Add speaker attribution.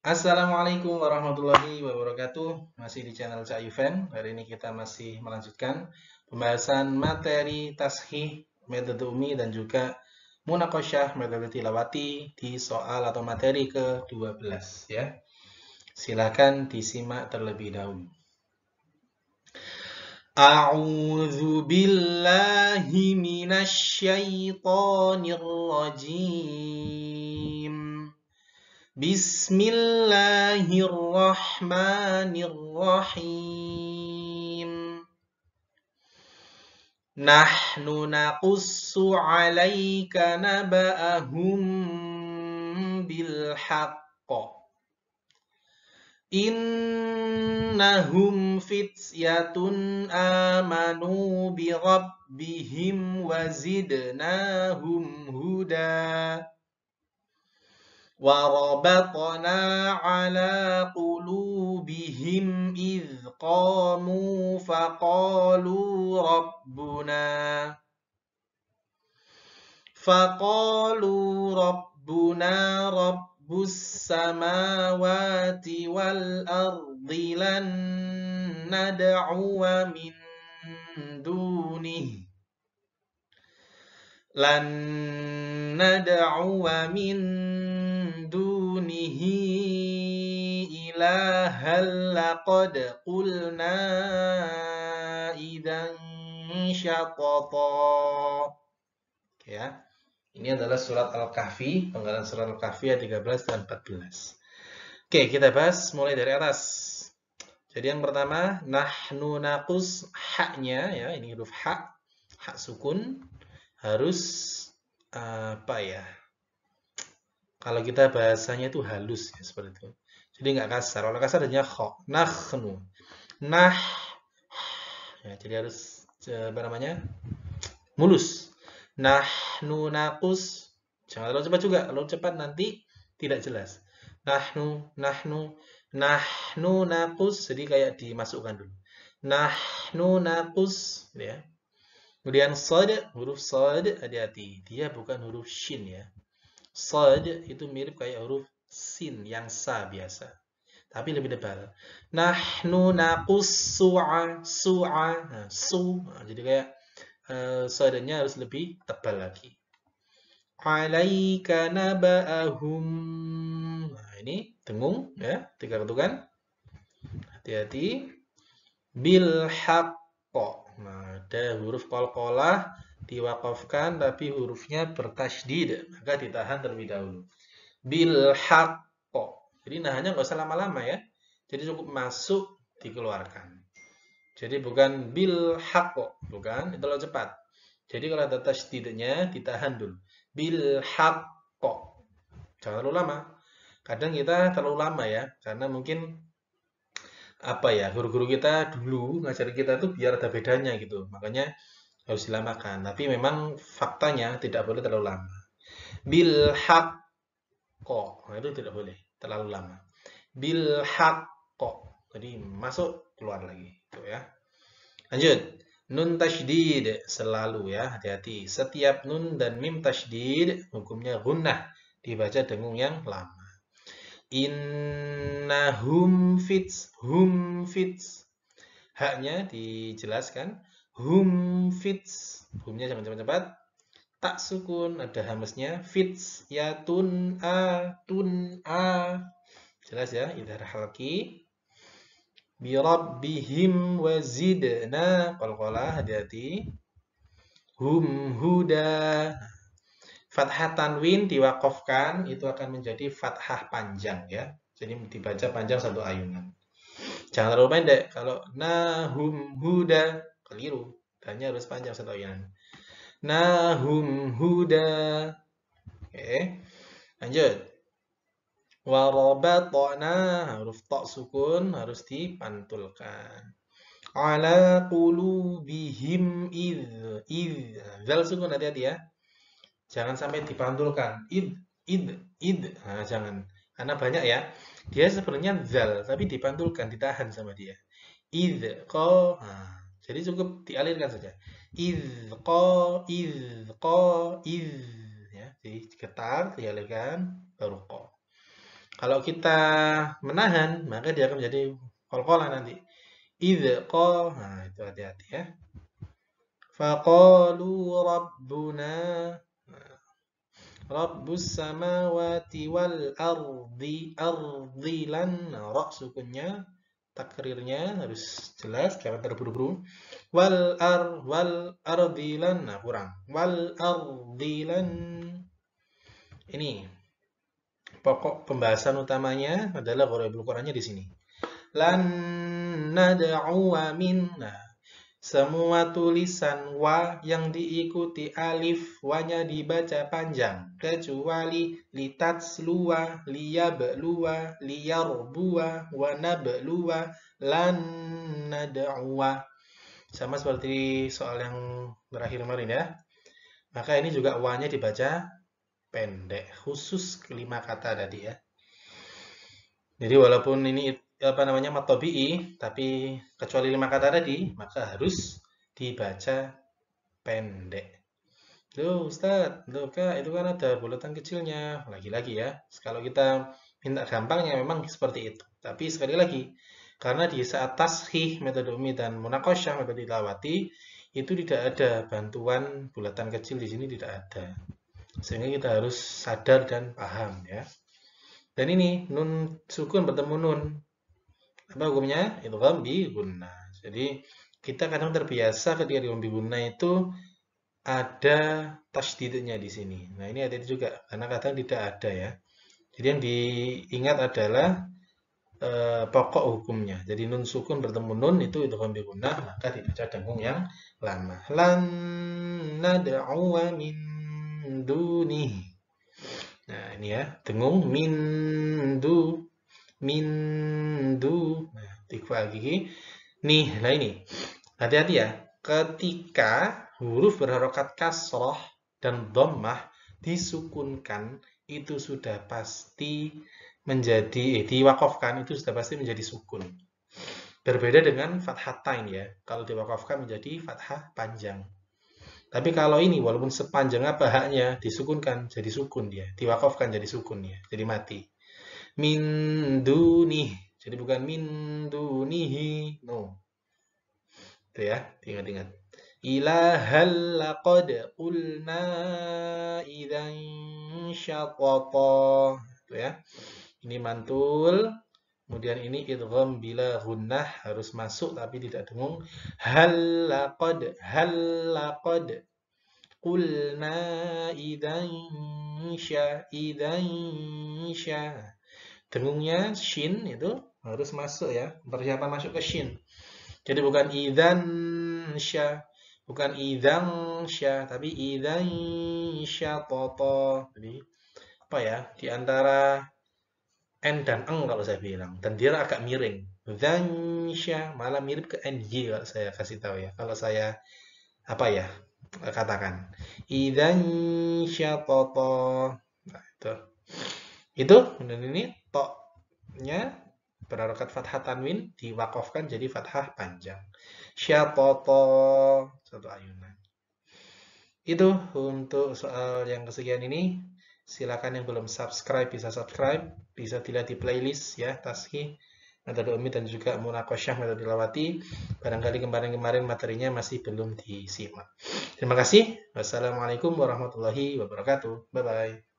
Speaker 1: Assalamualaikum warahmatullahi wabarakatuh. Masih di channel Cak Yuven. Hari ini kita masih melanjutkan pembahasan materi tashih metode umi dan juga munaqasyah metode tilawati di soal atau materi ke-12 ya. Silakan disimak terlebih dahulu. A'udzu billahi minasy syaithanir rajim. Bismillahirrahmanirrahim. Nahnu naqussu 'alaika naba'ahum bil haqq. Innahum fityatun amanu bi rabbihim wa zidnahum huda. وَرَبَطْنَا عَلَى قُلُوبِهِمْ إِذْ قَامُوا فَقَالُوا رَبُّنَا رَبُّ السَّمَاوَاتِ وَالْأَرْضِ لَن نَّدْعُوَ مِن دُونِهِ إِلَٰهًا لَّقَدْ قُلْنَا إِذًا شَطَطًا. Ya. Ini adalah surat Al-Kahfi, penggalan surat Al-Kahfi ayat 13 dan 14. Oke, kita bahas mulai dari atas. Jadi yang pertama, nahnu naqus, haknya ya, ini huruf hak sukun harus apa ya? Kalau kita bahasanya itu halus ya, seperti itu. Jadi nggak kasar. Kalau kasar adanya kho. Nahnu. Nah. Ya, jadi harus apa namanya? Mulus. Nahnu naqus. Jangan terlalu cepat juga. Kalau cepat nanti tidak jelas. Nahnu naqus. Jadi kayak dimasukkan dulu. Nahnu naqus, ya. Kemudian sad, huruf sad, hati-hati. Dia bukan huruf shin ya. Sad itu mirip kayak huruf sin yang sa biasa, tapi lebih tebal. Nahnu naqussu'a su'a, nah, su. Nah, jadi kayak sadnya harus lebih tebal lagi. Alaika naba'ahum. Nah, ini dengung ya, tiga ketukan. Hati-hati. Bil haqqo. Nah, ada huruf qalqalah diwakafkan tapi hurufnya bertasydid, maka ditahan terlebih dahulu. Bil haqqo. Jadi nahannya nggak usah lama-lama ya. Jadi cukup masuk dikeluarkan. Jadi bukan bil haqqo, bukan, itu terlalu cepat. Jadi kalau ada tasydidnya ditahan dulu. Bil haqqo. Jangan terlalu lama. Kadang kita terlalu lama ya, karena mungkin apa ya, guru-guru kita dulu ngajarin kita tuh biar ada bedanya gitu. Makanya harus dilamakan. Tapi memang faktanya tidak boleh terlalu lama. Bil haqqo. Nah, itu tidak boleh terlalu lama. Bil haqqo. Jadi masuk keluar lagi, gitu ya. Lanjut. Nun tasydid selalu ya, hati-hati. Setiap nun dan mim tasydid hukumnya gunnah, dibaca dengung yang lama. Innahum hum fits. Haknya dijelaskan. Hum fits. Humnya jangan cepat-cepat. Tak sukun, ada hamesnya. Fits, ya tun a. Jelas ya, idhar halki. Bi rabbihim wa zidna. Qalqalah, hati-hati. Hum huda. Fathah tanwin diwakafkan itu akan menjadi fathah panjang ya. Jadi dibaca panjang satu ayunan. Jangan terlalu pendek. Kalau nahum huda keliru. Dannya harus panjang satu ayunan. Nahum huda. Oke. Lanjut. Warabatna, huruf ta sukun harus dipantulkan. Ala qulubihim id. Zal sukun hati-hati ya. Jangan sampai dipantulkan. Id. Nah, jangan. Karena banyak ya. Dia sebenarnya zal, tapi dipantulkan, ditahan sama dia. Id, ko. Nah, jadi cukup dialirkan saja. Id, ko. Ya, jadi getar, dialirkan, baru ko. Kalau kita menahan, maka dia akan menjadi qalqalah nanti. Idqa, nah itu hati-hati ya. Faqalu rabbuna, Rabbus samawati wal ardilan. Nah, ra sukunnya, takrirnya harus jelas, jangan terburu-buru. Wal ardilan, nah kurang. Wal ardilan. Ini pokok pembahasan utamanya adalah gharibul Qur'annya di sini. Lan nad'uwa minna. Semua tulisan wa yang diikuti alif wa-nya dibaca panjang kecuali litatsluwa, liyabluwa, liyarbuwa, wa nabluwa, lan nad'uwa. Sama seperti soal yang terakhir kemarin ya. Maka ini juga wa-nya dibaca pendek, khusus 5 kata tadi ya. Jadi walaupun ini apa namanya mad tabi'i, tapi kecuali 5 kata tadi, maka harus dibaca pendek. Loh Ustadz, loh Kak, itu kan ada bulatan kecilnya. Lagi-lagi ya, kalau kita minta gampangnya memang seperti itu. Tapi sekali lagi, karena di saat tashih metode umi dan munaqasyah metode tilawati, itu tidak ada bantuan bulatan kecil di sini, tidak ada. Sehingga kita harus sadar dan paham ya. Dan ini nun sukun bertemu nun. Apa hukumnya? Idgham bi gunnah. Jadi kita kadang terbiasa ketika di bi gunnah itu ada tasydidnya di sini. Nah, ini ada juga karena kadang tidak ada ya. Jadi yang diingat adalah pokok hukumnya. Jadi nun sukun bertemu nun itu idgham bi gunnah, maka dibaca dengung yang lama. Lan nad'u min dunihi. Nah, ini ya, dengung mindu. Nah, tiga gigi. Nih, nah ini. Hati-hati ya. Ketika huruf berharokat kasroh dan dhammah disukunkan, itu sudah pasti menjadi, diwakafkan, itu sudah pasti menjadi sukun. Berbeda dengan fathatain ya. Kalau diwakafkan menjadi fathah panjang. Tapi kalau ini walaupun sepanjang apa haknya disukunkan jadi sukun dia, diwakafkan jadi sukun ya, jadi mati. Min dunih, jadi bukan min dunihi, no. Itu ya, ingat-ingat. Ilahal laqad qulna idzan syatata. Itu ya. Ini mantul. Kemudian ini idgham bila gunnah harus masuk tapi tidak dengung. Hal laqad qulna idzan sya. Dengungnya shin itu harus masuk ya. Persiapan masuk ke shin. Jadi bukan idzan sya, bukan idzan sya, tapi idzan syatata. Jadi apa ya? Di antara N dan eng kalau saya bilang, dan dia agak miring. Zansya malah mirip ke NY kalau saya kasih tahu ya. Kalau saya apa ya katakan, idzan syatata. Nah, itu dan ini toknya berharokat fathah tanwin diwakafkan jadi fathah panjang. Syatata, satu ayunan. Itu untuk soal yang kesekian ini. Silakan yang belum subscribe bisa subscribe, bisa dilihat di playlist ya, tashih metode umi dan juga munaqasyah metode tilawati. Barangkali kemarin-kemarin materinya masih belum disimak. Terima kasih. Wassalamualaikum warahmatullahi wabarakatuh. Bye bye.